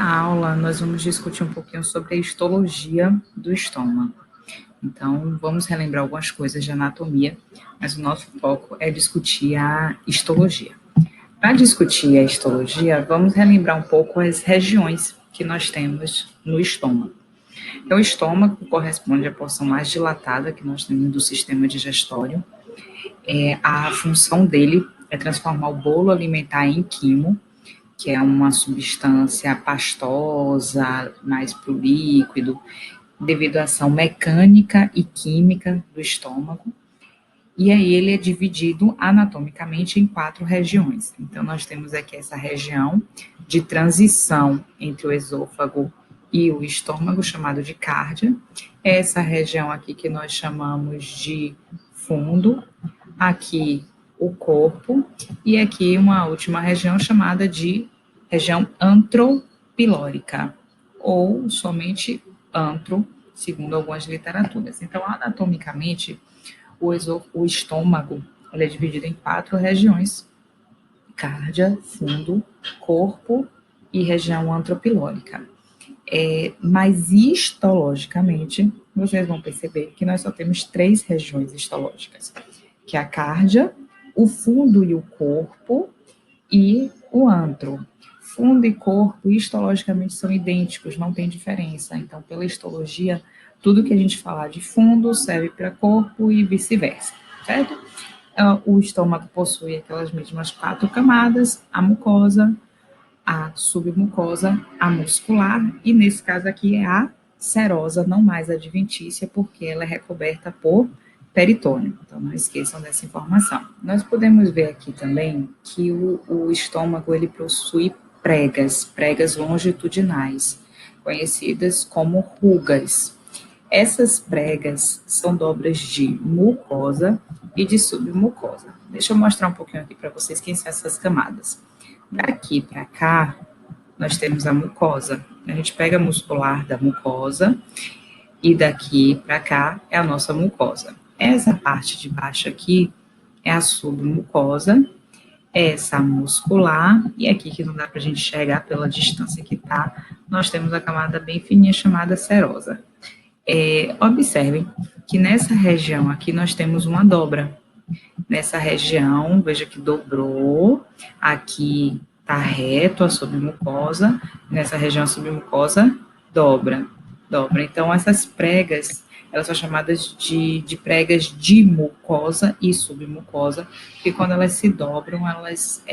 Nessa aula, nós vamos discutir um pouquinho sobre a histologia do estômago. Então, vamos relembrar algumas coisas de anatomia, mas o nosso foco é discutir a histologia. Para discutir a histologia, vamos relembrar um pouco as regiões que nós temos no estômago. Então, o estômago corresponde à porção mais dilatada que nós temos do sistema digestório. A função dele é transformar o bolo alimentar em quimo, que é uma substância pastosa, mais para o líquido, devido à ação mecânica e química do estômago. E aí ele é dividido anatomicamente em 4 regiões. Então, nós temos aqui essa região de transição entre o esôfago e o estômago, chamado de cárdia. Essa região aqui que nós chamamos de fundo. Aqui o corpo. E aqui uma última região chamada de região antropilórica, ou somente antro, segundo algumas literaturas. Então, anatomicamente, o estômago ele é dividido em 4 regiões: cárdia, fundo, corpo e região antropilórica. Mas histologicamente, vocês vão perceber que nós só temos 3 regiões histológicas, que é a cárdia, o fundo e o corpo e o antro. Fundo e corpo histologicamente são idênticos, não tem diferença. Então, pela histologia, tudo que a gente falar de fundo serve para corpo e vice-versa, certo? O estômago possui aquelas mesmas 4 camadas: a mucosa, a submucosa, a muscular, e nesse caso aqui é a serosa, não mais adventícia, porque ela é recoberta por peritônio. Então, não esqueçam dessa informação. Nós podemos ver aqui também que o estômago ele possui pregas longitudinais, conhecidas como rugas. Essas pregas são dobras de mucosa e de submucosa. Deixa eu mostrar um pouquinho aqui para vocês quem são essas camadas. Daqui para cá, nós temos a mucosa. A gente pega a muscular da mucosa e daqui para cá é a nossa mucosa. Essa parte de baixo aqui é a submucosa, essa muscular, e aqui que não dá para a gente enxergar pela distância que tá, nós temos a camada bem fininha chamada serosa. Observem que nessa região aqui nós temos uma dobra. Nessa região, veja que dobrou, aqui tá reto a submucosa, nessa região submucosa dobra. Então, essas pregas, elas são chamadas de pregas de mucosa e submucosa, porque quando elas se dobram, elas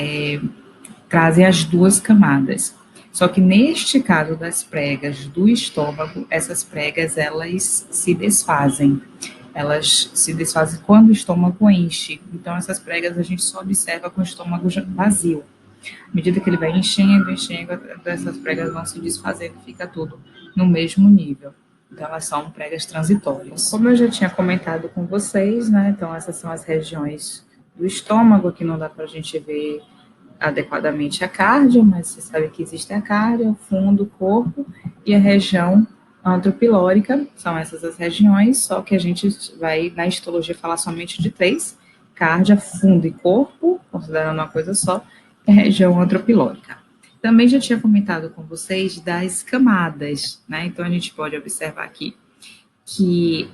trazem as 2 camadas. Só que neste caso das pregas do estômago, essas pregas, elas se desfazem. Elas se desfazem quando o estômago enche. Então, essas pregas a gente só observa com o estômago vazio. À medida que ele vai enchendo, essas pregas vão se desfazendo, fica tudo no mesmo nível. Então, elas são pregas transitórias. Como eu já tinha comentado com vocês, né? Então, essas são as regiões do estômago, que não dá para a gente ver adequadamente a cárdia, mas você sabe que existe a cárdia, o fundo, o corpo e a região antropilórica. São essas as regiões, só que a gente vai, na histologia, falar somente de 3: cárdia, fundo e corpo, considerando uma coisa só, é a região antropilórica. Também já tinha comentado com vocês das camadas, né? Então, a gente pode observar aqui que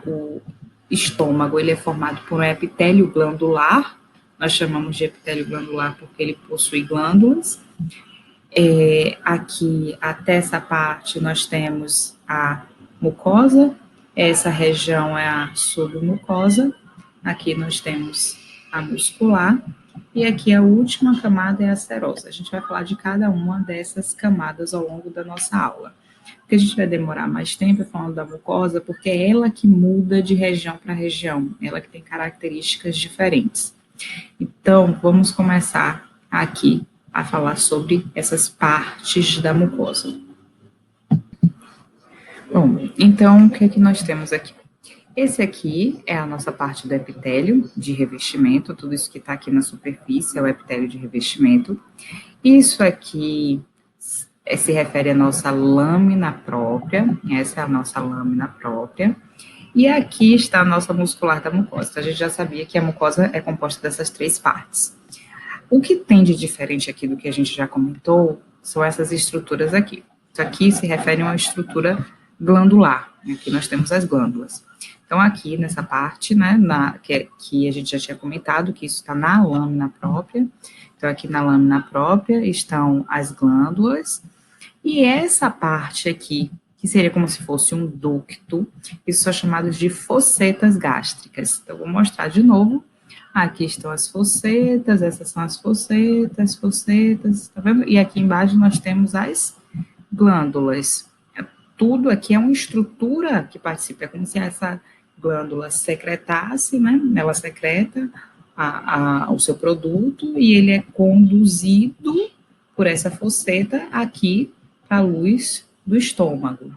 o estômago ele é formado por um epitélio glandular. Nós chamamos de epitélio glandular porque ele possui glândulas. Aqui, até essa parte, nós temos a mucosa, essa região é a submucosa, aqui nós temos a muscular, e aqui a última camada é a serosa. A gente vai falar de cada uma dessas camadas ao longo da nossa aula. Porque a gente vai demorar mais tempo falando da mucosa, porque é ela que muda de região para região, ela que tem características diferentes. Então, vamos começar aqui a falar sobre essas partes da mucosa. Bom, então, o que é que nós temos aqui? Esse aqui é a nossa parte do epitélio de revestimento, tudo isso que está aqui na superfície é o epitélio de revestimento. Isso aqui se refere à nossa lâmina própria, essa é a nossa lâmina própria. E aqui está a nossa muscular da mucosa. Então, a gente já sabia que a mucosa é composta dessas 3 partes. O que tem de diferente aqui do que a gente já comentou são essas estruturas aqui. Isso aqui se refere a uma estrutura glandular. Aqui nós temos as glândulas. Então, aqui nessa parte, né, que a gente já tinha comentado, que isso está na lâmina própria. Então, aqui na lâmina própria estão as glândulas. E essa parte aqui, que seria como se fosse um ducto, isso são chamados de fossetas gástricas. Então, eu vou mostrar de novo. Aqui estão as fossetas, essas são as fossetas, tá vendo? E aqui embaixo nós temos as glândulas. Tudo aqui é uma estrutura que participa, é como se essa glândula secretasse, né? Ela secreta o seu produto e ele é conduzido por essa fosseta aqui para a luz do estômago.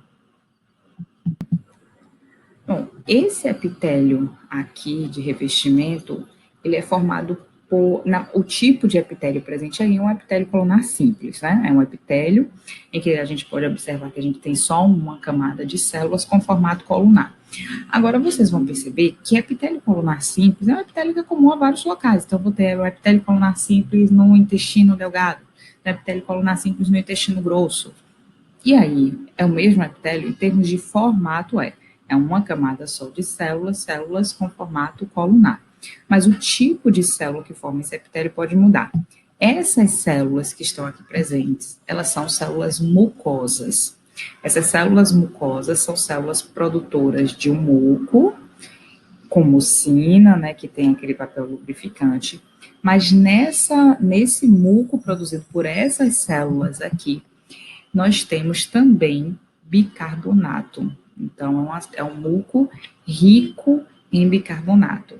Bom, esse epitélio aqui de revestimento, ele é formado por, o tipo de epitélio presente aí é um epitélio colunar simples, né? É um epitélio em que a gente pode observar que a gente tem só uma camada de células com formato colunar. Agora, vocês vão perceber que epitélio colunar simples é um epitélio que é comum a vários locais. Então, eu vou ter o epitélio colunar simples no intestino delgado, o epitélio colunar simples no intestino grosso. E aí, é o mesmo epitélio em termos de formato, é uma camada só de células com formato colunar. Mas o tipo de célula que forma esse epitélio pode mudar. Essas células que estão aqui presentes, elas são células mucosas. Essas células mucosas são células produtoras de um muco, com mucina, né, que tem aquele papel lubrificante. Mas nesse muco produzido por essas células aqui, nós temos também bicarbonato. Então, é um muco rico em bicarbonato.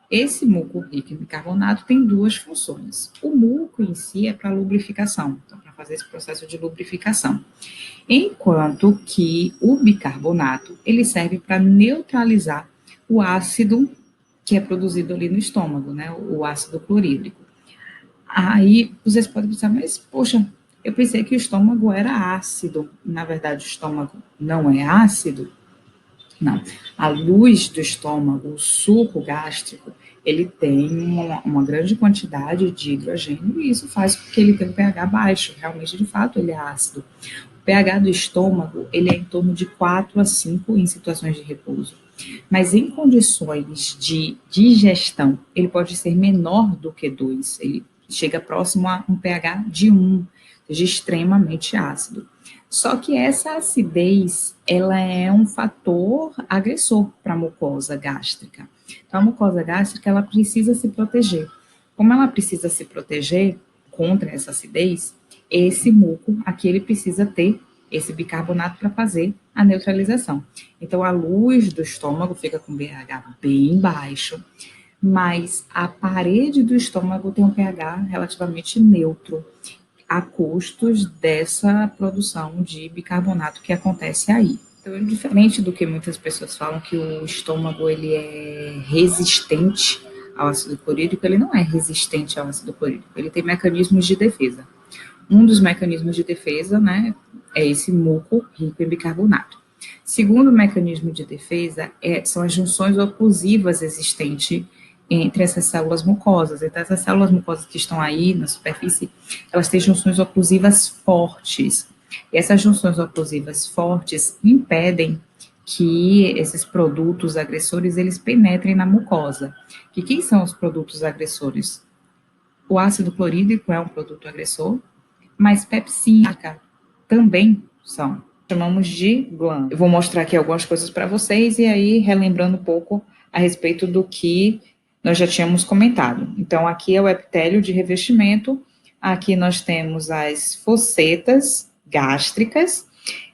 Esse muco rico em bicarbonato tem duas funções. O muco em si é para lubrificação, então para fazer esse processo de lubrificação. Enquanto que o bicarbonato, ele serve para neutralizar o ácido que é produzido ali no estômago, né, o ácido clorídrico. Aí vocês podem pensar, mas poxa, eu pensei que o estômago era ácido. Na verdade, o estômago não é ácido. Não. A luz do estômago, o suco gástrico, ele tem uma grande quantidade de hidrogênio e isso faz com que ele tenha um pH baixo. Realmente, de fato, ele é ácido. O pH do estômago, ele é em torno de 4 a 5 em situações de repouso. Mas em condições de digestão, ele pode ser menor do que 2. Ele chega próximo a um pH de 1, de extremamente ácido. Só que essa acidez, ela é um fator agressor para a mucosa gástrica. Então, a mucosa gástrica, ela precisa se proteger. Como ela precisa se proteger contra essa acidez, esse muco aqui, ele precisa ter esse bicarbonato para fazer a neutralização. Então, a luz do estômago fica com pH bem baixo, mas a parede do estômago tem um pH relativamente neutro, a custos dessa produção de bicarbonato que acontece aí. Então, diferente do que muitas pessoas falam que o estômago ele é resistente ao ácido clorídrico, ele não é resistente ao ácido clorídrico, ele tem mecanismos de defesa. Um dos mecanismos de defesa, né, é esse muco rico em bicarbonato. Segundo mecanismo de defesa são as junções oclusivas existentes entre essas células mucosas. Então, essas células mucosas que estão aí na superfície, elas têm junções oclusivas fortes. E essas junções oclusivas fortes impedem que esses produtos agressores, eles penetrem na mucosa. E quem são os produtos agressores? O ácido clorídrico é um produto agressor, mas pepsina também são. Chamamos de glândula. Eu vou mostrar aqui algumas coisas para vocês e aí relembrando um pouco a respeito do que nós já tínhamos comentado. Então, aqui é o epitélio de revestimento, aqui nós temos as fossetas gástricas,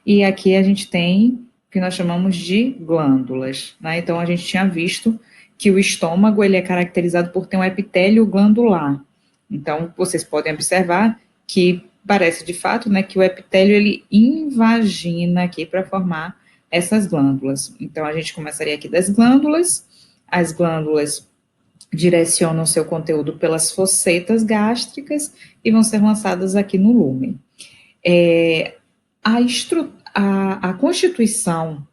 e aqui a gente tem o que nós chamamos de glândulas, né? Então, a gente tinha visto que o estômago, ele é caracterizado por ter um epitélio glandular. Então, vocês podem observar que parece, de fato, né, que o epitélio, ele invagina aqui para formar essas glândulas. Então, a gente começaria aqui das glândulas, as glândulas direcionam seu conteúdo pelas fossetas gástricas e vão ser lançadas aqui no lúmen. A constituição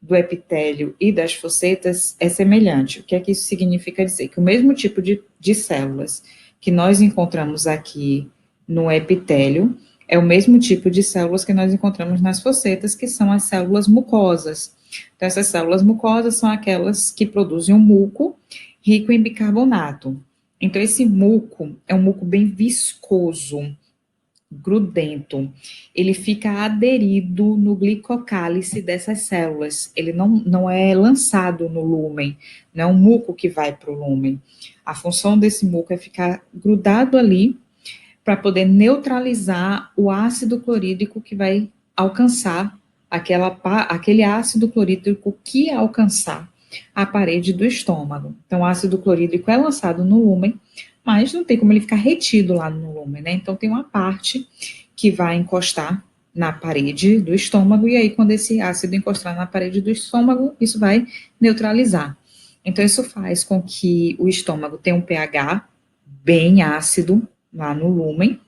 do epitélio e das fossetas é semelhante. O que é que isso significa dizer? Que o mesmo tipo de células que nós encontramos aqui no epitélio, É o mesmo tipo de células que nós encontramos nas focetas, que são as células mucosas. Então, essas células mucosas são aquelas que produzem um muco rico em bicarbonato. Então, esse muco é um muco bem viscoso, grudento. Ele fica aderido no glicocálice dessas células. Ele não é lançado no lúmen, não é um muco que vai para o lúmen. A função desse muco é ficar grudado ali para poder neutralizar o ácido clorídrico que vai alcançar aquele ácido clorídrico que alcançar a parede do estômago. Então, o ácido clorídrico é lançado no lúmen, mas não tem como ele ficar retido lá no lúmen, né? Então, tem uma parte que vai encostar na parede do estômago, e aí, quando esse ácido encostar na parede do estômago, isso vai neutralizar. Então, isso faz com que o estômago tenha um pH bem ácido lá no lúmen,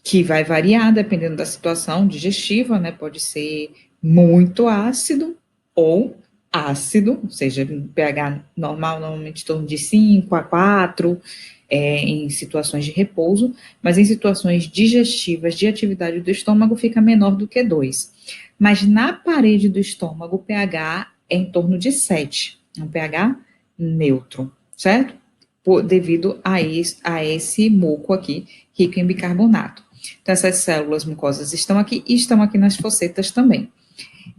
que vai variar dependendo da situação digestiva, né? Pode ser muito ácido ou ácido, ou seja, pH normal, normalmente em torno de 5 a 4, em situações de repouso, mas em situações digestivas de atividade do estômago fica menor do que 2. Mas na parede do estômago, o pH é em torno de 7, um pH neutro, certo? Devido a esse muco aqui, rico em bicarbonato. Então, essas células mucosas estão aqui e estão aqui nas focetas também.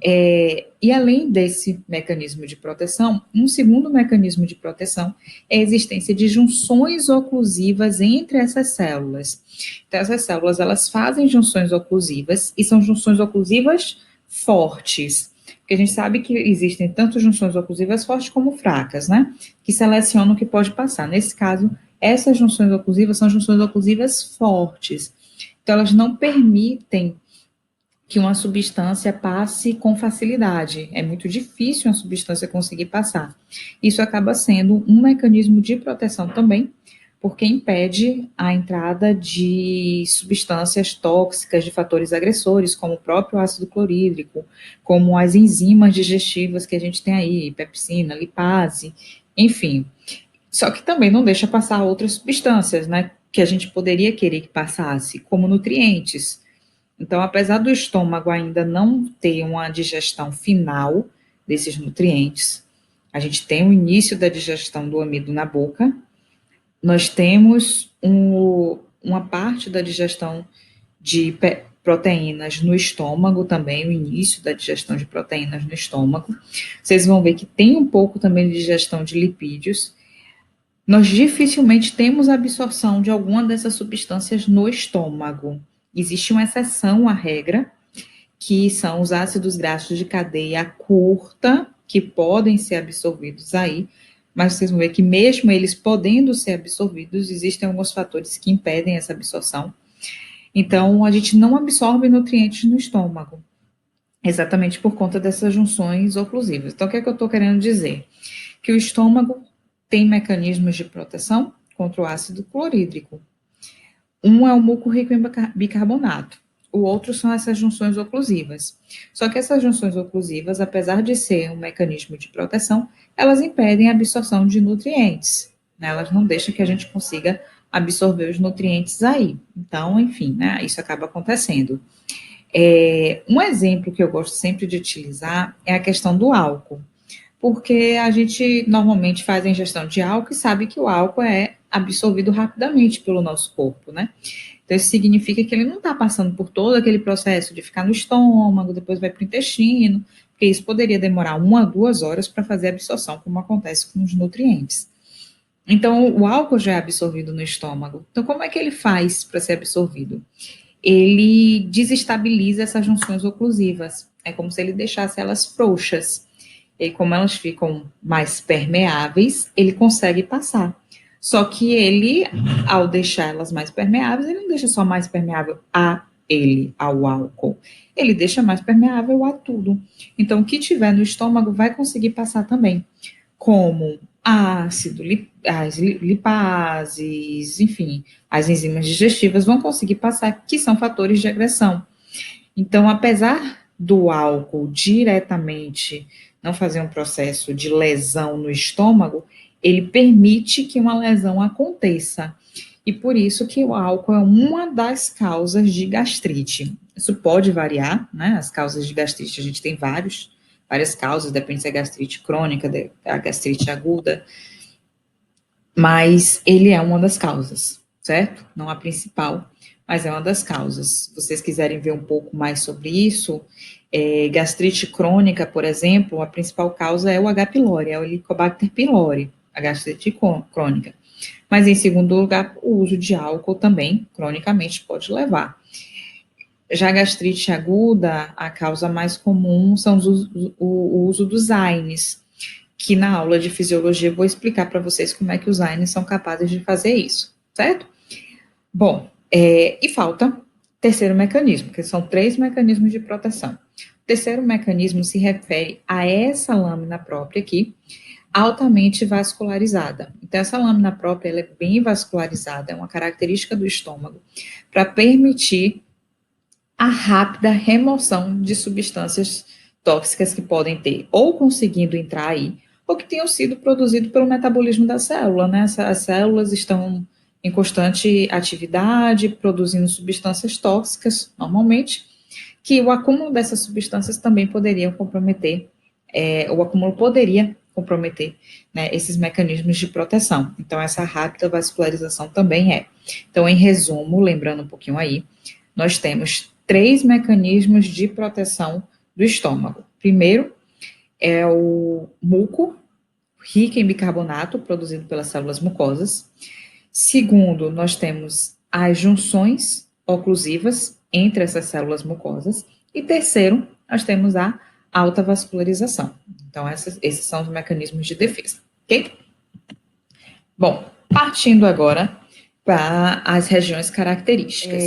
E além desse mecanismo de proteção, um segundo mecanismo de proteção é a existência de junções oclusivas entre essas células. Então, essas células, elas fazem junções oclusivas e são junções oclusivas fortes, porque a gente sabe que existem tanto junções oclusivas fortes como fracas, né? Que selecionam o que pode passar. Nesse caso, essas junções oclusivas são junções oclusivas fortes. Então, elas não permitem que uma substância passe com facilidade. É muito difícil uma substância conseguir passar. Isso acaba sendo um mecanismo de proteção também, porque impede a entrada de substâncias tóxicas, de fatores agressores, como o próprio ácido clorídrico, como as enzimas digestivas que a gente tem aí, pepsina, lipase, enfim. Só que também não deixa passar outras substâncias, né, que a gente poderia querer que passasse, como nutrientes. Então, apesar do estômago ainda não ter uma digestão final desses nutrientes, a gente tem o início da digestão do amido na boca, nós temos uma parte da digestão de proteínas no estômago também, o início da digestão de proteínas no estômago. Vocês vão ver que tem um pouco também de digestão de lipídios. Nós dificilmente temos absorção de alguma dessas substâncias no estômago. Existe uma exceção à regra, que são os ácidos graxos de cadeia curta, que podem ser absorvidos aí, mas vocês vão ver que mesmo eles podendo ser absorvidos, existem alguns fatores que impedem essa absorção. Então, a gente não absorve nutrientes no estômago, exatamente por conta dessas junções oclusivas. Então, o que é que eu estou querendo dizer? Que o estômago tem mecanismos de proteção contra o ácido clorídrico. Um é o muco rico em bicarbonato, o outro são essas junções oclusivas. Só que essas junções oclusivas, apesar de ser um mecanismo de proteção, elas impedem a absorção de nutrientes, né? Elas não deixam que a gente consiga absorver os nutrientes aí. Então, enfim, né, isso acaba acontecendo. Um exemplo que eu gosto sempre de utilizar é a questão do álcool, porque a gente normalmente faz a ingestão de álcool e sabe que o álcool é absorvido rapidamente pelo nosso corpo, né? Então, isso significa que ele não está passando por todo aquele processo de ficar no estômago, depois vai para o intestino, porque isso poderia demorar 1 a 2 horas para fazer a absorção, como acontece com os nutrientes. Então, o álcool já é absorvido no estômago. Então, como é que ele faz para ser absorvido? Ele desestabiliza essas junções oclusivas. É como se ele deixasse elas frouxas. E como elas ficam mais permeáveis, ele consegue passar. Só que ele, ao deixar elas mais permeáveis, ele não deixa só mais permeável ao álcool. Ele deixa mais permeável a tudo. Então, o que tiver no estômago vai conseguir passar também. Como ácido, as lipases, enfim, as enzimas digestivas vão conseguir passar, que são fatores de agressão. Então, apesar do álcool diretamente não fazer um processo de lesão no estômago, ele permite que uma lesão aconteça. e por isso que o álcool é uma das causas de gastrite. Isso pode variar, né? As causas de gastrite, a gente tem várias causas, depende se é gastrite crônica, a gastrite aguda, mas ele é uma das causas, certo? Não a principal, mas é uma das causas. Se vocês quiserem ver um pouco mais sobre isso, gastrite crônica, por exemplo, a principal causa é o H. pylori, é o Helicobacter pylori, a gastrite crônica. Mas, em segundo lugar, o uso de álcool também, cronicamente, pode levar. Já a gastrite aguda, a causa mais comum são o uso dos AINES, que na aula de fisiologia eu vou explicar para vocês como é que os AINES são capazes de fazer isso, certo? Bom, e falta terceiro mecanismo, que são 3 mecanismos de proteção. O terceiro mecanismo se refere a essa lâmina própria aqui, altamente vascularizada. Então, essa lâmina própria ela é bem vascularizada, é uma característica do estômago, para permitir a rápida remoção de substâncias tóxicas que podem ter ou conseguindo entrar aí, ou que tenham sido produzidos pelo metabolismo da célula, né? As células estão em constante atividade, produzindo substâncias tóxicas, normalmente, que o acúmulo dessas substâncias também poderiam comprometer, o acúmulo poderia comprometer, né, esses mecanismos de proteção. Então, essa rápida vascularização também é. Então, em resumo, lembrando um pouquinho aí, nós temos 3 mecanismos de proteção do estômago. Primeiro é o muco, rico em bicarbonato, produzido pelas células mucosas. Segundo, nós temos as junções oclusivas entre essas células mucosas. E terceiro, nós temos a alta vascularização. Então, esses são os mecanismos de defesa, ok? Bom, partindo agora para as regiões características.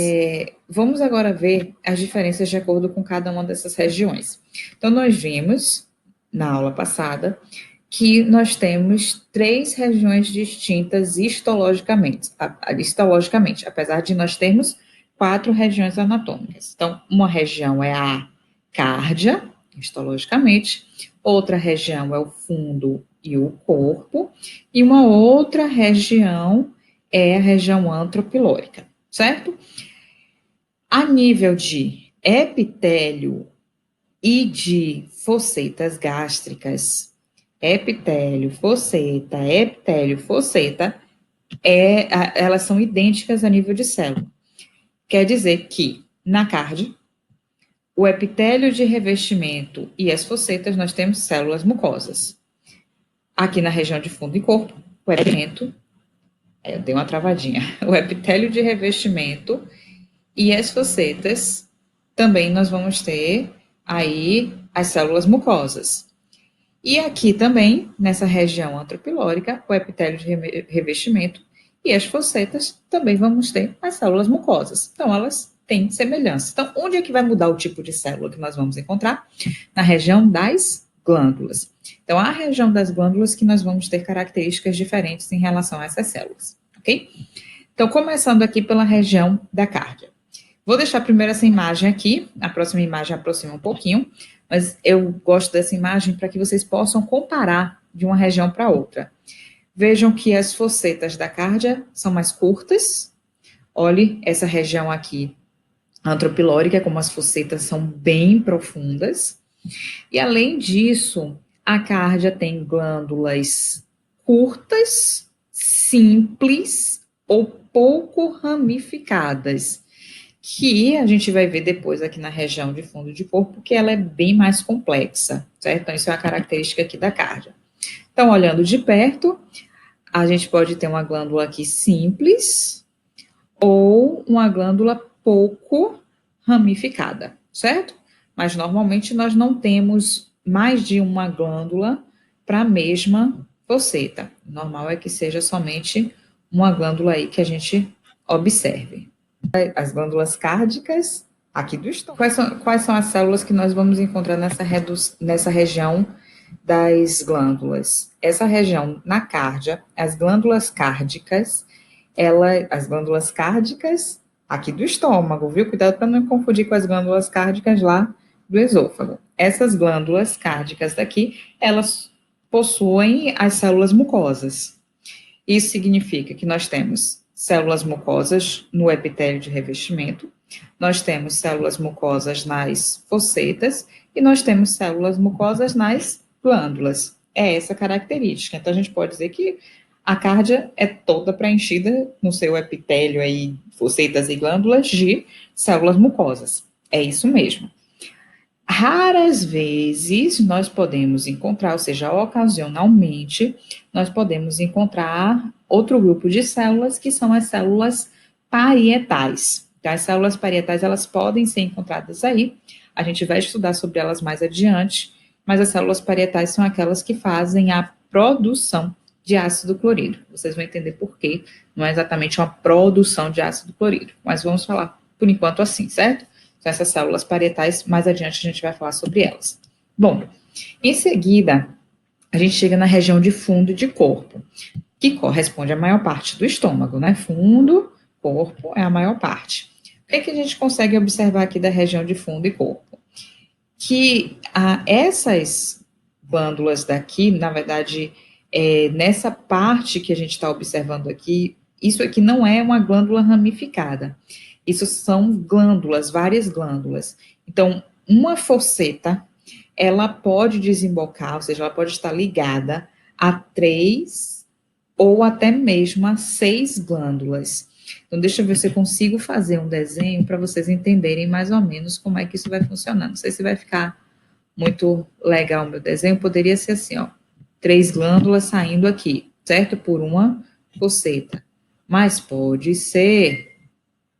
Vamos agora ver as diferenças de acordo com cada uma dessas regiões. Então, nós vimos, na aula passada, que nós temos 3 regiões distintas histologicamente, apesar de nós termos 4 regiões anatômicas. Então, uma região é a cárdia, histologicamente, outra região é o fundo e o corpo, e uma outra região é a região antropilórica, certo? A nível de epitélio e de fossetas gástricas, epitélio, fosseta, elas são idênticas a nível de célula. Quer dizer que, na cárdia, o epitélio de revestimento e as fossetas, nós temos células mucosas. Aqui na região de fundo e corpo, o epitélio, eu dei uma travadinha, o epitélio de revestimento e as fossetas, também nós vamos ter aí as células mucosas. E aqui também, nessa região antropilórica, o epitélio de revestimento e as fossetas, também vamos ter as células mucosas. Então, elas têm semelhança. Então, onde é que vai mudar o tipo de célula que nós vamos encontrar? Na região das glândulas. Então, a região das glândulas que nós vamos ter características diferentes em relação a essas células, ok? Então, começando aqui pela região da cárdia. Vou deixar primeiro essa imagem aqui, a próxima imagem aproxima um pouquinho, mas eu gosto dessa imagem para que vocês possam comparar de uma região para outra. Vejam que as fossetas da cárdia são mais curtas. Olhe essa região aqui, antropilórica, como as fossetas são bem profundas. E além disso, a cárdia tem glândulas curtas, simples ou pouco ramificadas, que a gente vai ver depois aqui na região de fundo de corpo, que ela é bem mais complexa, certo? Então, isso é uma característica aqui da cárdia. Então, olhando de perto, a gente pode ter uma glândula aqui simples ou uma glândula pouco ramificada, certo? Mas, normalmente, nós não temos mais de uma glândula para a mesma fosseta. O normal é que seja somente uma glândula aí que a gente observe. As glândulas cárdicas aqui do estômago. Quais são as células que nós vamos encontrar nessa região das glândulas? Essa região na cárdia, as glândulas cárdicas aqui do estômago, viu? Cuidado para não confundir com as glândulas cárdicas lá do esôfago. Essas glândulas cárdicas daqui, elas possuem as células mucosas. Isso significa que nós temos células mucosas no epitélio de revestimento, nós temos células mucosas nas fossetas e nós temos células mucosas nas glândulas. É essa característica. Então, a gente pode dizer que a cárdia é toda preenchida no seu epitélio aí, fossetas e glândulas de células mucosas. É isso mesmo. Raras vezes nós podemos encontrar, ou seja, ocasionalmente, nós podemos encontrar outro grupo de células que são as células parietais. Então, as células parietais, elas podem ser encontradas aí, a gente vai estudar sobre elas mais adiante, mas as células parietais são aquelas que fazem a produção de ácido clorídrico. Vocês vão entender por quê, não é exatamente uma produção de ácido clorídrico, mas vamos falar por enquanto assim, certo? Então, essas células parietais, mais adiante a gente vai falar sobre elas. Bom, em seguida, a gente chega na região de fundo de corpo, que corresponde à maior parte do estômago, né? Fundo, corpo é a maior parte. O que a gente consegue observar aqui da região de fundo e corpo? Que essas glândulas daqui, na verdade, nessa parte que a gente está observando aqui, isso aqui não é uma glândula ramificada. Isso são glândulas, várias glândulas. Então, uma fosseta, ela pode desembocar, ou seja, ela pode estar ligada a 3 ou até mesmo a 6 glândulas. Então, deixa eu ver se eu consigo fazer um desenho para vocês entenderem mais ou menos como é que isso vai funcionar. Não sei se vai ficar muito legal o meu desenho, poderia ser assim, ó, 3 glândulas saindo aqui, certo? Por uma fosseta. Mas pode ser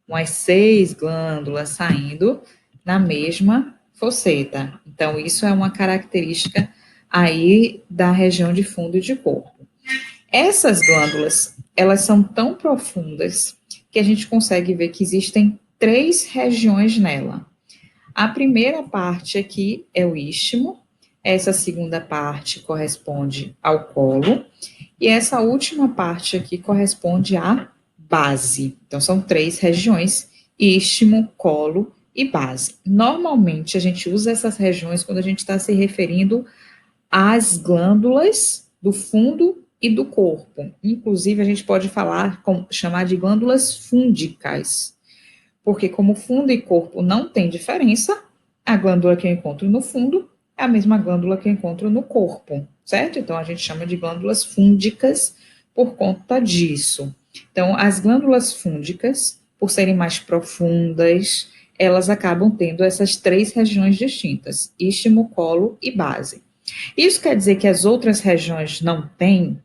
umas 6 glândulas saindo na mesma fosseta. Então, isso é uma característica aí da região de fundo de corpo. Essas glândulas, elas são tão profundas que a gente consegue ver que existem 3 regiões nela. A primeira parte aqui é o istmo, essa segunda parte corresponde ao colo, e essa última parte aqui corresponde à base. Então, são 3 regiões: istmo, colo e base. Normalmente, a gente usa essas regiões quando a gente está se referindo às glândulas do fundo e do corpo. Inclusive, a gente pode chamar de glândulas fúndicas, porque como fundo e corpo não tem diferença, a glândula que eu encontro no fundo é a mesma glândula que eu encontro no corpo, certo? Então, a gente chama de glândulas fúndicas por conta disso. Então, as glândulas fúndicas, por serem mais profundas, elas acabam tendo essas 3 regiões distintas: istmo, colo e base. Isso quer dizer que as outras regiões não têm?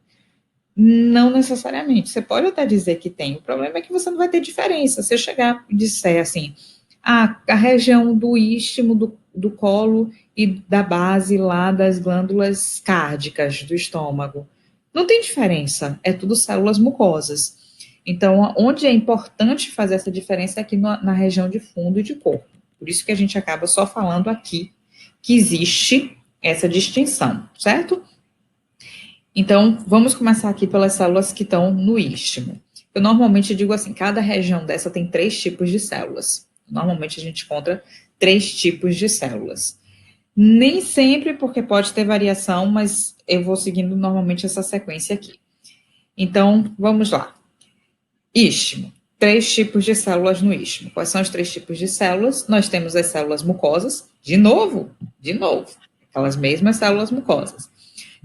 Não necessariamente. Você pode até dizer que tem. O problema é que você não vai ter diferença. Se eu chegar e disser assim, a região do istmo, do colo e da base lá das glândulas cárdicas do estômago, não tem diferença. É tudo células mucosas. Então, onde é importante fazer essa diferença é aqui na região de fundo e de corpo. Por isso que a gente acaba só falando aqui que existe essa distinção, certo? Então, vamos começar aqui pelas células que estão no istmo. Eu normalmente digo assim, cada região dessa tem 3 tipos de células. Normalmente a gente encontra 3 tipos de células. Nem sempre, porque pode ter variação, mas eu vou seguindo normalmente essa sequência aqui. Então, vamos lá. Istmo. 3 tipos de células no istmo. Quais são os 3 tipos de células? Nós temos as células mucosas, de novo, aquelas mesmas células mucosas.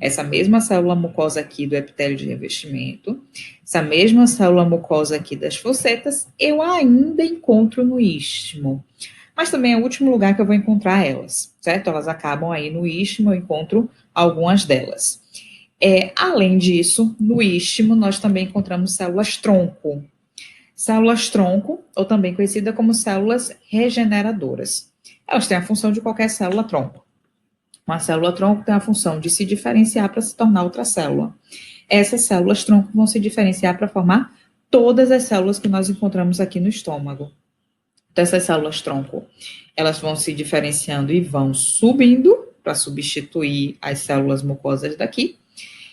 Essa mesma célula mucosa aqui do epitélio de revestimento, essa mesma célula mucosa aqui das fossetas, eu ainda encontro no istmo. Mas também é o último lugar que eu vou encontrar elas, certo? Elas acabam aí no istmo, eu encontro algumas delas. Além disso, no istmo, nós também encontramos células tronco. Células tronco, ou também conhecida como células regeneradoras. Elas têm a função de qualquer célula tronco. Uma célula tronco tem a função de se diferenciar para se tornar outra célula. Essas células tronco vão se diferenciar para formar todas as células que nós encontramos aqui no estômago. Então, essas células tronco, elas vão se diferenciando e vão subindo para substituir as células mucosas daqui.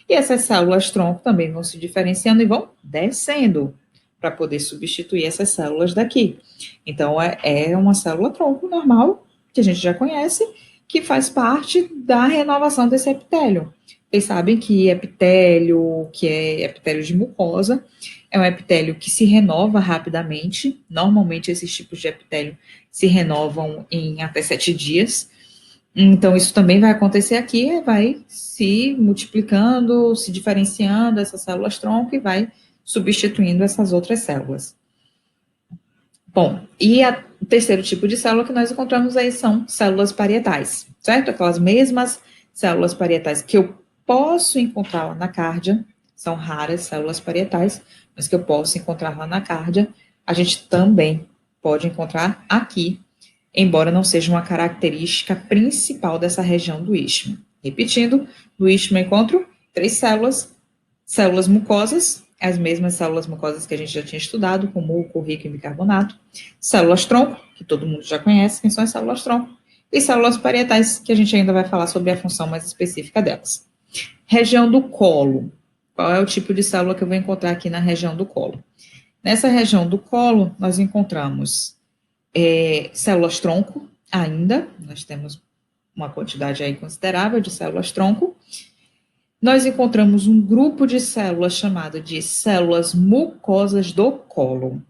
E essas células tronco também vão se diferenciando e vão descendo para poder substituir essas células daqui. Então, é uma célula tronco normal, que a gente já conhece, que faz parte da renovação desse epitélio. Vocês sabem que epitélio, que é epitélio de mucosa, é um epitélio que se renova rapidamente. Normalmente, esses tipos de epitélio se renovam em até 7 dias. Então, isso também vai acontecer aqui, vai se multiplicando, se diferenciando essas células-tronco e vai substituindo essas outras células. Bom, e o terceiro tipo de célula que nós encontramos aí são células parietais, certo? Aquelas mesmas células parietais que eu posso encontrar lá na cárdia, são raras células parietais, mas que eu posso encontrar lá na cárdia, a gente também pode encontrar aqui, embora não seja uma característica principal dessa região do istmo. Repetindo, no istmo eu encontro 3 células, células mucosas, as mesmas células mucosas que a gente já tinha estudado, com muco rico em bicarbonato, células-tronco, que todo mundo já conhece, quem são as células-tronco, e células parietais, que a gente ainda vai falar sobre a função mais específica delas. Região do colo. Qual é o tipo de célula que eu vou encontrar aqui na região do colo? Nessa região do colo, nós encontramos células-tronco ainda, nós temos uma quantidade aí considerável de células-tronco. Nós encontramos um grupo de células chamado de células mucosas do colo.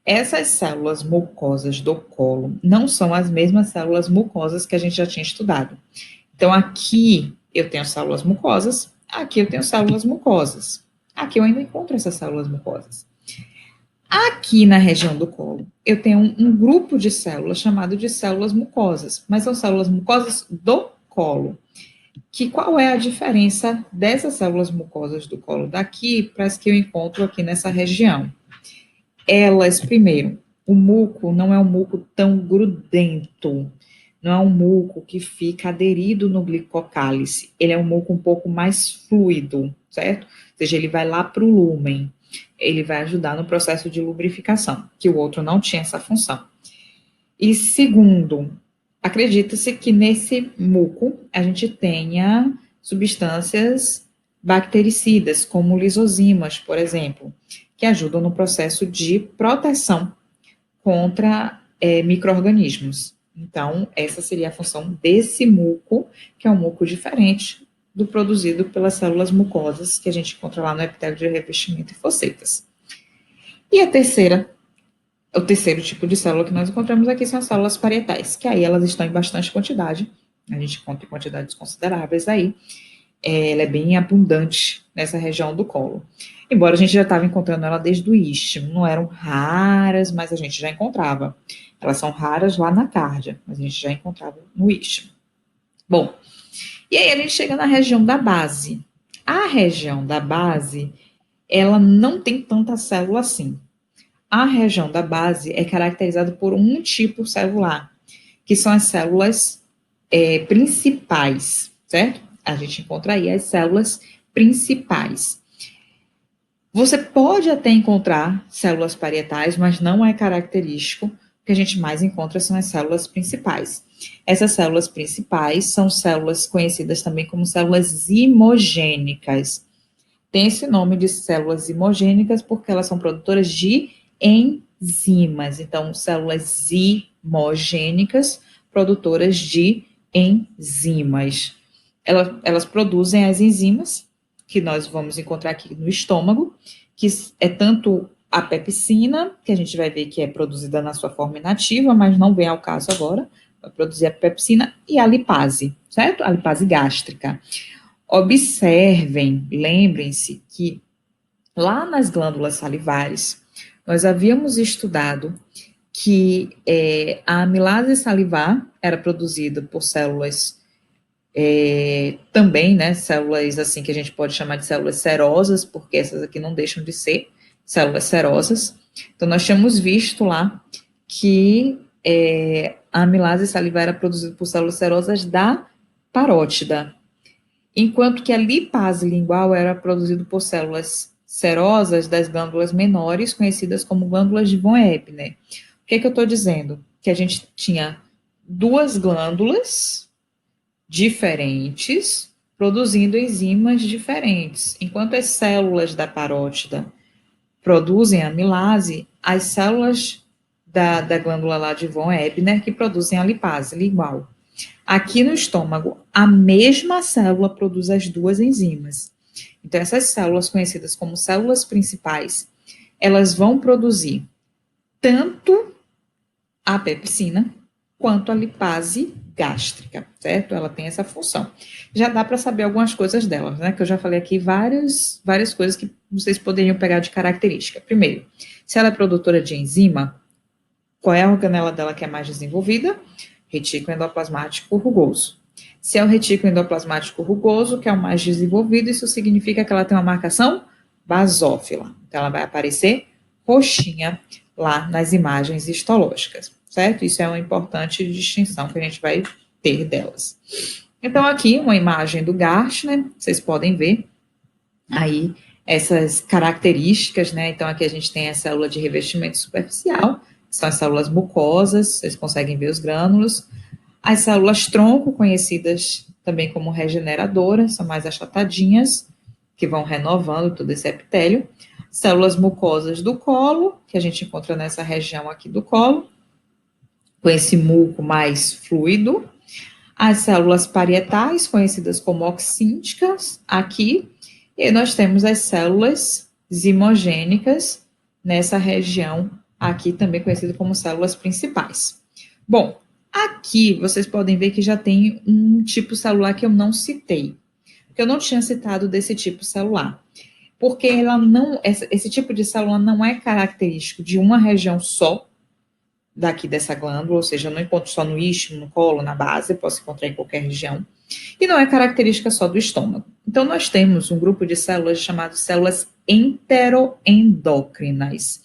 Essas células mucosas do colo não são as mesmas células mucosas que a gente já tinha estudado. Então, aqui eu tenho células mucosas, aqui eu tenho células mucosas. Aqui eu ainda encontro essas células mucosas. Aqui na região do colo, eu tenho um grupo de células chamado de células mucosas, mas são células mucosas do colo. Qual é a diferença dessas células mucosas do colo daqui para as que eu encontro aqui nessa região? Elas, primeiro, o muco não é um muco tão grudento, não é um muco que fica aderido no glicocálice, ele é um muco um pouco mais fluido, certo? Ou seja, ele vai lá para o lúmen, ele vai ajudar no processo de lubrificação, que o outro não tinha essa função. E segundo, acredita-se que nesse muco a gente tenha substâncias bactericidas, como lisozimas, por exemplo, que ajudam no processo de proteção contra micro-organismos. Então, essa seria a função desse muco, que é um muco diferente do produzido pelas células mucosas que a gente encontra lá no epitélio de revestimento e fossetas. E o terceiro tipo de célula que nós encontramos aqui são as células parietais, que aí elas estão em bastante quantidade, a gente encontra em quantidades consideráveis aí, ela é bem abundante nessa região do colo. Embora a gente já estava encontrando ela desde o istmo, não eram raras, mas a gente já encontrava. Elas são raras lá na cárdia, mas a gente já encontrava no istmo. Bom, e aí a gente chega na região da base. A região da base, ela não tem tanta célula assim. A região da base é caracterizada por um tipo celular, que são as células principais, certo? A gente encontra aí as células principais. Você pode até encontrar células parietais, mas não é característico. O que a gente mais encontra são as células principais. Essas células principais são células conhecidas também como células imogênicas. Tem esse nome de células imogênicas porque elas são produtoras de enzimas. Então, células imogênicas, produtoras de enzimas. Elas produzem as enzimas, que nós vamos encontrar aqui no estômago, que é tanto a pepsina, que a gente vai ver que é produzida na sua forma inativa, mas não vem ao caso agora, vai produzir a pepsina e a lipase, certo? A lipase gástrica. Observem, lembrem-se que lá nas glândulas salivares, nós havíamos estudado que a amilase salivar era produzida por células também, né, células assim que a gente pode chamar de células serosas, porque essas aqui não deixam de ser células serosas. Então, nós tínhamos visto lá que a amilase salivar era produzida por células serosas da parótida, enquanto que a lipase lingual era produzida por células serosas das glândulas menores, conhecidas como glândulas de von Ebner. O que eu estou dizendo? Que a gente tinha duas glândulas diferentes, produzindo enzimas diferentes. Enquanto as células da parótida produzem amilase, as células da glândula lá de von Ebner que produzem a lipase lingual. Aqui no estômago, a mesma célula produz as duas enzimas. Então, essas células conhecidas como células principais elas vão produzir tanto a pepsina quanto a lipase gástrica, certo? Ela tem essa função. Já dá para saber algumas coisas delas, né? Que eu já falei aqui várias coisas que vocês poderiam pegar de característica. Primeiro, se ela é produtora de enzima, qual é a organela dela que é mais desenvolvida? Retículo endoplasmático rugoso. Se é o retículo endoplasmático rugoso, que é o mais desenvolvido, isso significa que ela tem uma marcação basófila. Então, ela vai aparecer roxinha lá nas imagens histológicas, certo? Isso é uma importante distinção que a gente vai ter delas. Então, aqui, uma imagem do Gartner, vocês podem ver aí essas características, né? Então, aqui a gente tem a célula de revestimento superficial, que são as células mucosas, vocês conseguem ver os grânulos. As células tronco, conhecidas também como regeneradoras, são mais achatadinhas, que vão renovando todo esse epitélio. Células mucosas do colo, que a gente encontra nessa região aqui do colo, com esse muco mais fluido. As células parietais, conhecidas como oxínticas, aqui. E nós temos as células zimogênicas, nessa região aqui, também conhecida como células principais. Bom, aqui vocês podem ver que já tem um tipo celular que eu não citei, que eu não tinha citado desse tipo celular, porque ela não, esse tipo de célula não é característico de uma região só daqui dessa glândula, ou seja, eu não encontro só no istmo, no colo, na base, eu posso encontrar em qualquer região, e não é característica só do estômago. Então, nós temos um grupo de células chamado células enteroendócrinas.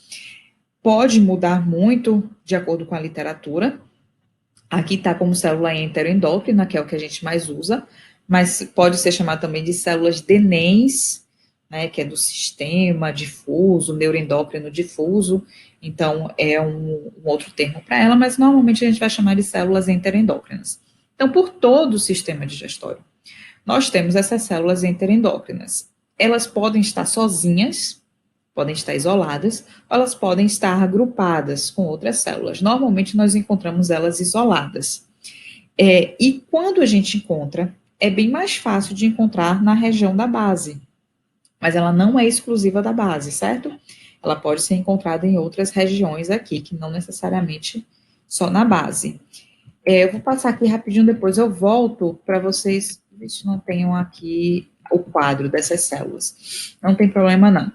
Pode mudar muito de acordo com a literatura. Aqui está como célula enteroendócrina, que é o que a gente mais usa, mas pode ser chamado também de células DNEs, né, que é do sistema difuso, neuroendócrino difuso, então é um outro termo para ela, mas normalmente a gente vai chamar de células enteroendócrinas. Então, por todo o sistema digestório, nós temos essas células enteroendócrinas. Elas podem estar sozinhas, podem estar isoladas, ou elas podem estar agrupadas com outras células. Normalmente nós encontramos elas isoladas. E quando a gente encontra, é bem mais fácil de encontrar na região da base, mas ela não é exclusiva da base, certo? Ela pode ser encontrada em outras regiões aqui, que não necessariamente só na base. Eu vou passar aqui rapidinho, depois eu volto para vocês não tenham aqui o quadro dessas células. Não tem problema, não.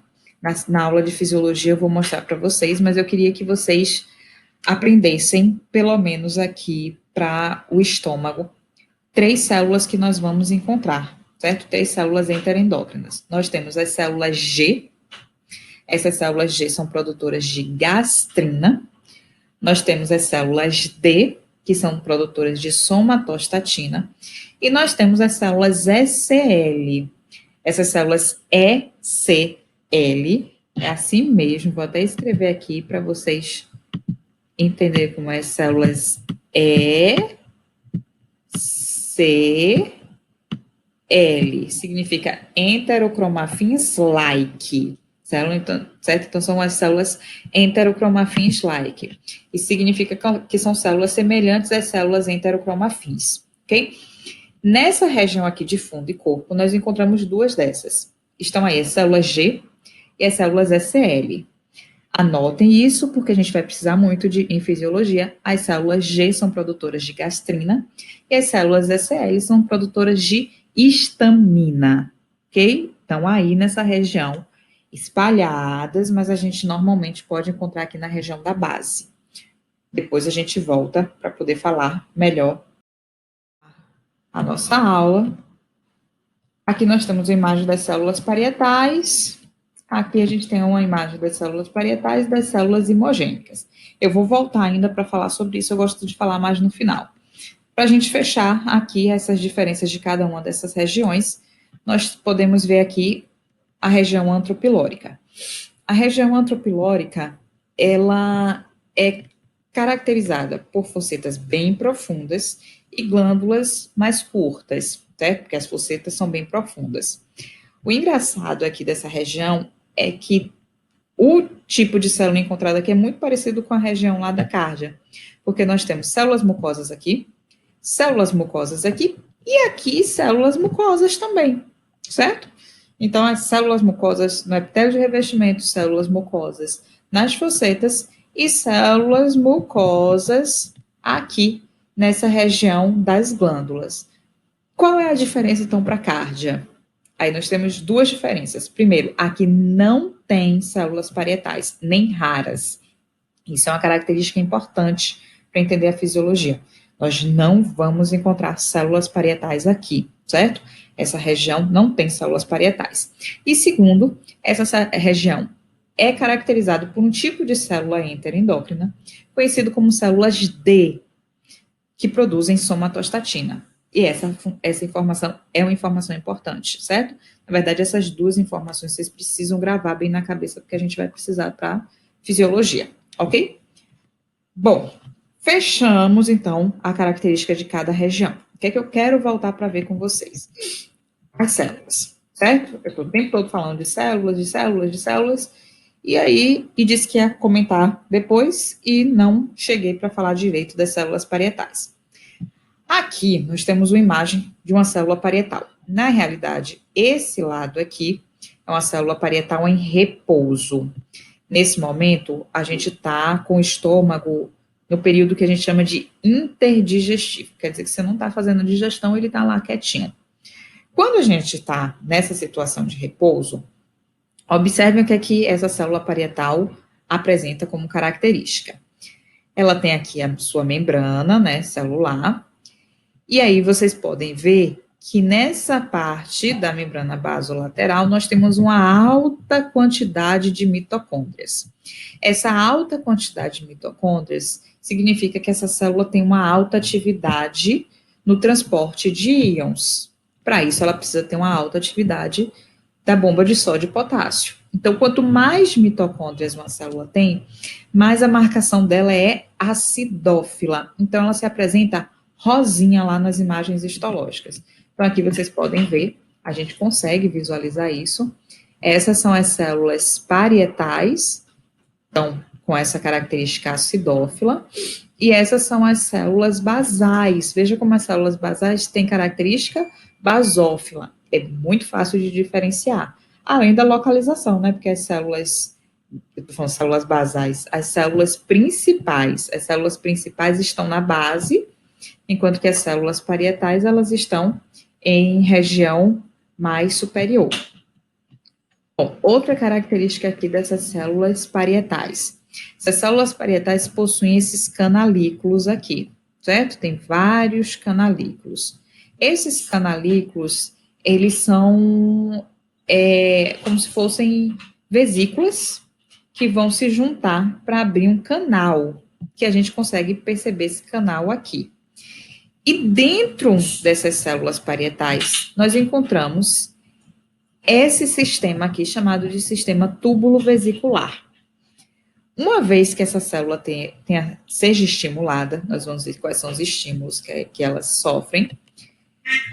Na aula de fisiologia eu vou mostrar para vocês, mas eu queria que vocês aprendessem, pelo menos aqui para o estômago, 3 células que nós vamos encontrar, certo? 3 células enteroendócrinas. Nós temos as células G, essas células G são produtoras de gastrina. Nós temos as células D, que são produtoras de somatostatina. E nós temos as células ECL. Essas células ECL, é assim mesmo, vou até escrever aqui para vocês entenderem como é células ECL. Significa enterocromafins-like. Então, certo? Então, são as células enterocromafins-like. E significa que são células semelhantes às células enterocromafins, ok? Nessa região aqui de fundo e corpo, nós encontramos 2 dessas. Estão aí as células G e as células SL. Anotem isso, porque a gente vai precisar muito em fisiologia. As células G são produtoras de gastrina e as células SL são produtoras de histamina, ok? Então, aí nessa região, espalhadas, mas a gente normalmente pode encontrar aqui na região da base. Depois a gente volta para poder falar melhor a nossa aula. Aqui nós temos a imagem das células parietais. Aqui a gente tem uma imagem das células parietais e das células imogênicas. Eu vou voltar ainda para falar sobre isso, eu gosto de falar mais no final. Para a gente fechar aqui essas diferenças de cada uma dessas regiões, nós podemos ver aqui a região antropilórica. A região antropilórica, ela é caracterizada por fossetas bem profundas e glândulas mais curtas, certo? Porque as fossetas são bem profundas. O engraçado aqui dessa região é que o tipo de célula encontrada aqui é muito parecido com a região lá da cárdia, porque nós temos células mucosas aqui e aqui células mucosas também, certo? Então, as células mucosas no epitélio de revestimento, células mucosas nas focetas e células mucosas aqui nessa região das glândulas. Qual é a diferença, então, para a cárdia? Aí nós temos duas diferenças. Primeiro, aqui não tem células parietais, nem raras. Isso é uma característica importante para entender a fisiologia. Nós não vamos encontrar células parietais aqui, certo? Essa região não tem células parietais. E segundo, essa região é caracterizada por um tipo de célula enteroendócrina, conhecido como células D, que produzem somatostatina. E essa informação é uma informação importante, certo? Na verdade, essas duas informações vocês precisam gravar bem na cabeça, porque a gente vai precisar para fisiologia, ok? Bom, fechamos, então, a característica de cada região. O que é que eu quero voltar para ver com vocês? As células, certo? Eu estou o tempo todo falando de células, de células, de células, e disse que ia comentar depois, e não cheguei para falar direito das células parietais. Aqui, nós temos uma imagem de uma célula parietal. Na realidade, esse lado aqui é uma célula parietal em repouso. Nesse momento, a gente está com o estômago no período que a gente chama de interdigestivo. Quer dizer que você não está fazendo digestão, ele está lá quietinho. Quando a gente está nessa situação de repouso, observem o que é que essa célula parietal apresenta como característica. Ela tem aqui a sua membrana, né, celular, e aí vocês podem ver que nessa parte da membrana basolateral nós temos uma alta quantidade de mitocôndrias. Essa alta quantidade de mitocôndrias significa que essa célula tem uma alta atividade no transporte de íons. Para isso, ela precisa ter uma alta atividade da bomba de sódio e potássio. Então, quanto mais mitocôndrias uma célula tem, mais a marcação dela é acidófila. Então, ela se apresenta rosinha lá nas imagens histológicas. Então, aqui vocês podem ver, a gente consegue visualizar isso. Essas são as células parietais, então, com essa característica acidófila, e essas são as células basais. Veja como as células basais têm característica basófila. É muito fácil de diferenciar. Além da localização, né? Porque as células, eu tô falando células basais, as células principais estão na base, enquanto que as células parietais, elas estão em região mais superior. Bom, outra característica aqui dessas células parietais. Essas células parietais possuem esses canalículos aqui, certo? Tem vários canalículos. Esses canalículos, eles são como se fossem vesículas que vão se juntar para abrir um canal, que a gente consegue perceber esse canal aqui. E dentro dessas células parietais, nós encontramos esse sistema aqui, chamado de sistema túbulo-vesicular. Uma vez que essa célula seja estimulada, nós vamos ver quais são os estímulos que elas sofrem,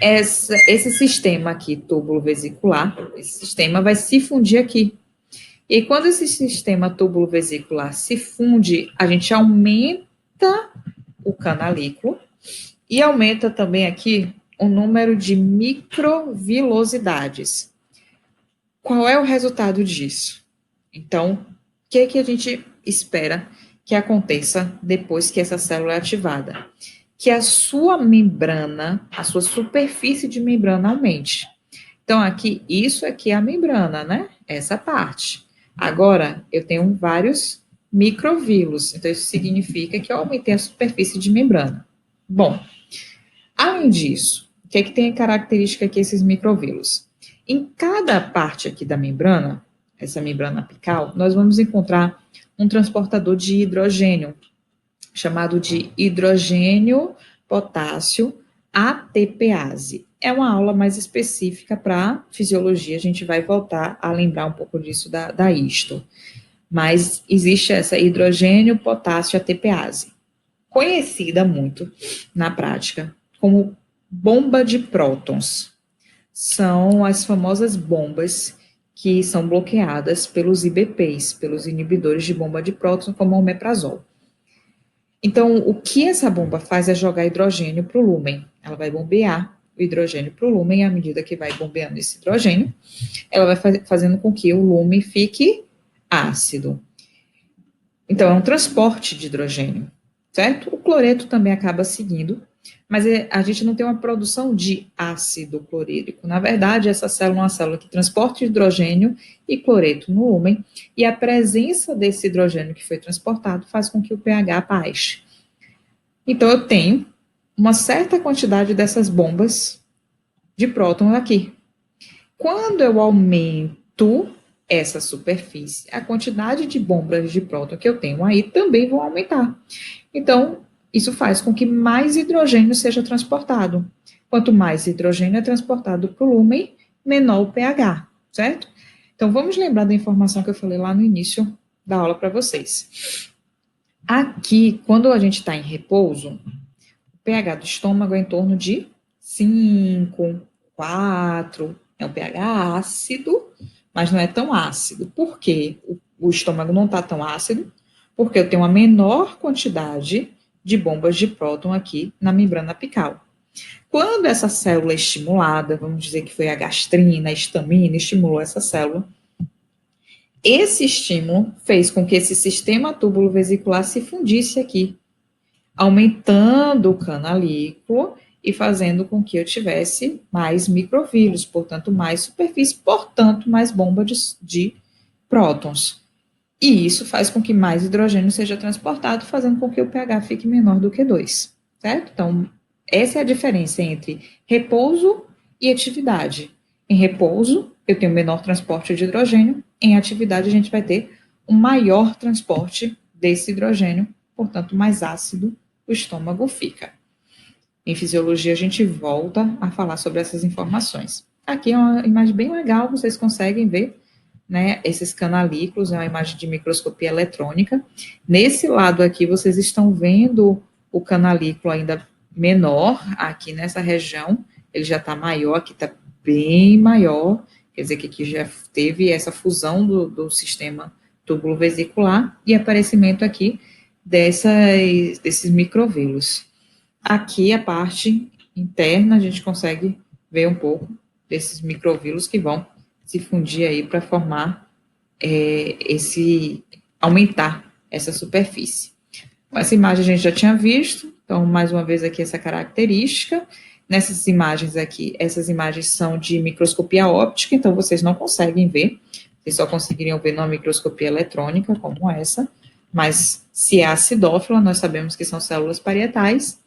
esse sistema aqui, túbulo-vesicular, esse sistema vai se fundir aqui. E quando esse sistema túbulo-vesicular se funde, a gente aumenta o canalículo, e aumenta também aqui o número de microvilosidades. Qual é o resultado disso? Então, o que é que a gente espera que aconteça depois que essa célula é ativada? Que a sua membrana, a sua superfície de membrana aumente. Então, aqui, isso aqui é a membrana, né? Essa parte. Agora, eu tenho vários microvilos, então isso significa que eu aumentei a superfície de membrana. Bom, além disso, o que é que tem a característica aqui esses microvilos? Em cada parte aqui da membrana, essa membrana apical, nós vamos encontrar um transportador de hidrogênio, chamado de hidrogênio potássio ATPase. É uma aula mais específica para fisiologia, a gente vai voltar a lembrar um pouco disso da histo. Mas existe essa hidrogênio potássio ATPase, conhecida muito na prática como bomba de prótons. São as famosas bombas que são bloqueadas pelos IBPs, pelos inibidores de bomba de prótons, como o omeprazol. Então, o que essa bomba faz é jogar hidrogênio para o lúmen. Ela vai bombear o hidrogênio para o lumen, e à medida que vai bombeando esse hidrogênio, ela vai fazendo com que o lumen fique ácido. Então, é um transporte de hidrogênio, certo? O cloreto também acaba seguindo, mas a gente não tem uma produção de ácido clorídrico. Na verdade, essa célula é uma célula que transporta hidrogênio e cloreto no lumen, e a presença desse hidrogênio que foi transportado faz com que o pH baixe. Então, eu tenho uma certa quantidade dessas bombas de prótons aqui. Quando eu aumento essa superfície, a quantidade de bombas de próton que eu tenho aí também vão aumentar. Então, isso faz com que mais hidrogênio seja transportado. Quanto mais hidrogênio é transportado para o lumen, menor o pH, certo? Então, vamos lembrar da informação que eu falei lá no início da aula para vocês. Aqui, quando a gente está em repouso, o pH do estômago é em torno de 5, 4, é um pH ácido, mas não é tão ácido. Por quê? O estômago não está tão ácido, porque eu tenho uma menor quantidade de bombas de próton aqui na membrana apical. Quando essa célula é estimulada, vamos dizer que foi a gastrina, a histamina, estimulou essa célula, esse estímulo fez com que esse sistema túbulo vesicular se fundisse aqui, aumentando o canalículo e fazendo com que eu tivesse mais microvírus, portanto, mais superfície, portanto, mais bomba de prótons. E isso faz com que mais hidrogênio seja transportado, fazendo com que o pH fique menor do que 2, certo? Então, essa é a diferença entre repouso e atividade. Em repouso, eu tenho menor transporte de hidrogênio, em atividade, a gente vai ter um maior transporte desse hidrogênio, portanto, mais ácido o estômago fica. Em fisiologia, a gente volta a falar sobre essas informações. Aqui é uma imagem bem legal, vocês conseguem ver, né, esses canalículos, é uma imagem de microscopia eletrônica. Nesse lado aqui, vocês estão vendo o canalículo ainda menor, aqui nessa região, ele já está maior, aqui está bem maior, quer dizer que aqui já teve essa fusão do sistema túbulo vesicular e aparecimento aqui desses microvírulos. Aqui a parte interna a gente consegue ver um pouco desses microvírulos que vão se fundir aí para formar aumentar essa superfície. Essa imagem a gente já tinha visto, então mais uma vez aqui essa característica. Nessas imagens aqui, essas imagens são de microscopia óptica, então vocês não conseguem ver, vocês só conseguiriam ver numa microscopia eletrônica como essa, mas se é acidófila, nós sabemos que são células parietais,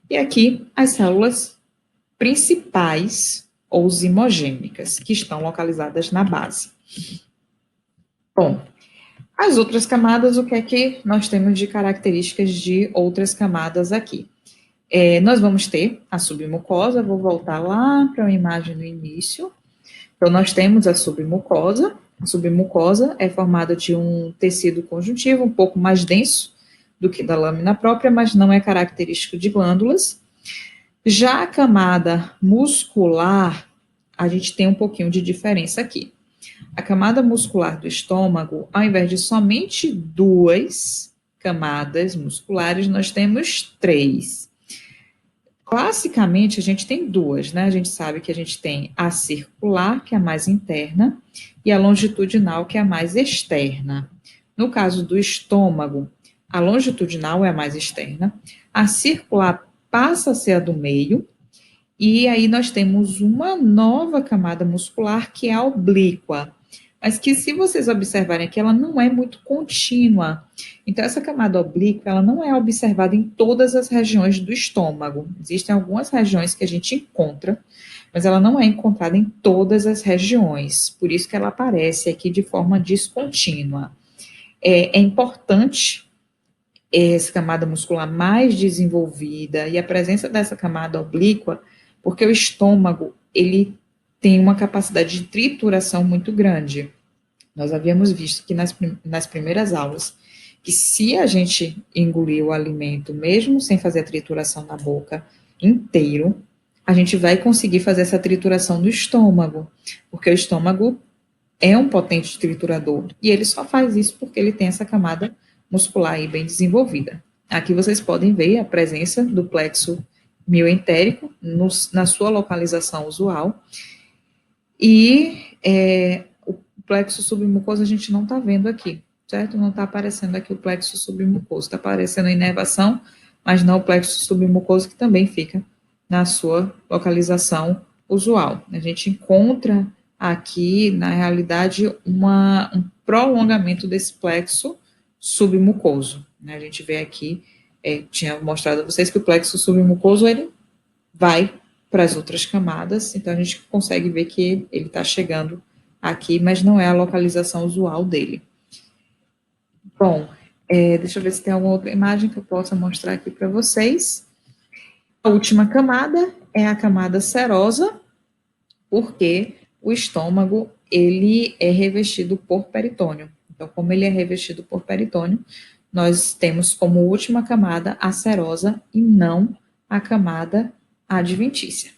e aqui as células principais ou zimogênicas, que estão localizadas na base. Bom, as outras camadas, o que é que nós temos de características de outras camadas aqui? Nós vamos ter a submucosa, vou voltar lá para a imagem do início. Então, nós temos a submucosa. A submucosa é formada de um tecido conjuntivo um pouco mais denso do que da lâmina própria, mas não é característico de glândulas. Já a camada muscular, a gente tem um pouquinho de diferença aqui. A camada muscular do estômago, ao invés de somente 2 camadas musculares, nós temos 3. Classicamente, a gente tem 2, né? A gente sabe que a gente tem a circular, que é a mais interna, e a longitudinal, que é a mais externa. No caso do estômago, a longitudinal é a mais externa, a circular passa a ser a do meio, e aí nós temos uma nova camada muscular, que é a oblíqua, mas que se vocês observarem aqui, ela não é muito contínua. Então, essa camada oblíqua, ela não é observada em todas as regiões do estômago. Existem algumas regiões que a gente encontra, mas ela não é encontrada em todas as regiões. Por isso que ela aparece aqui de forma descontínua. É importante essa camada muscular mais desenvolvida e a presença dessa camada oblíqua, porque o estômago, ele tem uma capacidade de trituração muito grande. Nós havíamos visto que nas primeiras aulas, que se a gente engolir o alimento, mesmo sem fazer a trituração na boca inteiro, a gente vai conseguir fazer essa trituração no estômago, porque o estômago é um potente triturador, e ele só faz isso porque ele tem essa camada muscular aí bem desenvolvida. Aqui vocês podem ver a presença do plexo mioentérico na sua localização usual, e o plexo submucoso a gente não está vendo aqui, certo? Não está aparecendo aqui o plexo submucoso, está aparecendo a inervação, mas não o plexo submucoso, que também fica na sua localização usual. A gente encontra aqui, na realidade, um prolongamento desse plexo submucoso. A gente vê aqui, tinha mostrado a vocês que o plexo submucoso, ele vai para as outras camadas, então a gente consegue ver que ele está chegando aqui, mas não é a localização usual dele. Bom, deixa eu ver se tem alguma outra imagem que eu possa mostrar aqui para vocês. A última camada é a camada serosa, porque o estômago, ele é revestido por peritônio. Então, como ele é revestido por peritônio, nós temos como última camada a serosa e não a camada adventícia.